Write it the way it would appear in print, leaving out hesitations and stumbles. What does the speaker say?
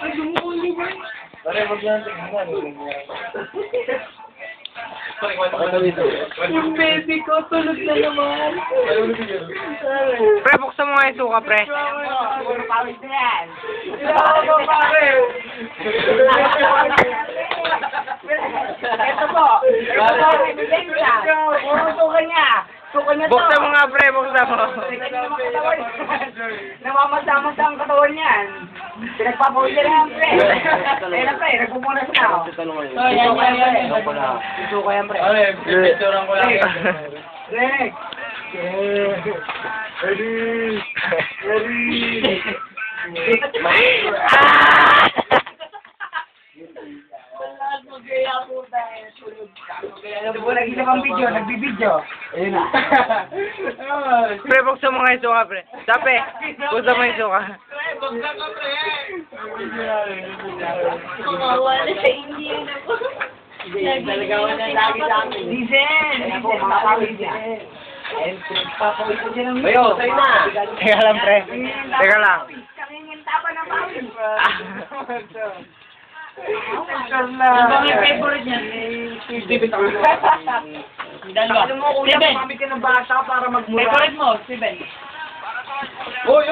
Ay, dumukulo ba? Pare, wag yan tingnan. Yung baby ko, tulog na naman. Pre, buksan mo nga yung suka, pre. Siguro pawis na yan. Ito pare. Ito po. Ito po, ebidensya. Puro suka niya. Suka niya to. Buksan mo nga, pre, buksan mo. Namamasa-masa ang katawan niyan. Pinagpapawis na yan, pre. Ayun na, pre. Nagpupunas na ako. Yan. Suka yan, pre. Pare, pipicturean ko lang. Rex. Ready! Ito po lagi sa pang video, nagbibideo. Ayun na. Pre, buksan mo nga yung suka, pre. Sape, buksan mo yung suka. Wala sa India na po. Talaga wala lagi sa amin. Diesel! Ayan po, mga pawis niya. Ayun, pinagpapawis ko siya ng video. Ayo, sa'yo na. Teka lang, pre. Teka lang. Kanginginta pa ng pawis. Yung mga favorite niya. Steven. Dalawa. Alam mo, kuya, pamamit ka ng bata para magmura. Favorite mo, Steven. Oy, oy!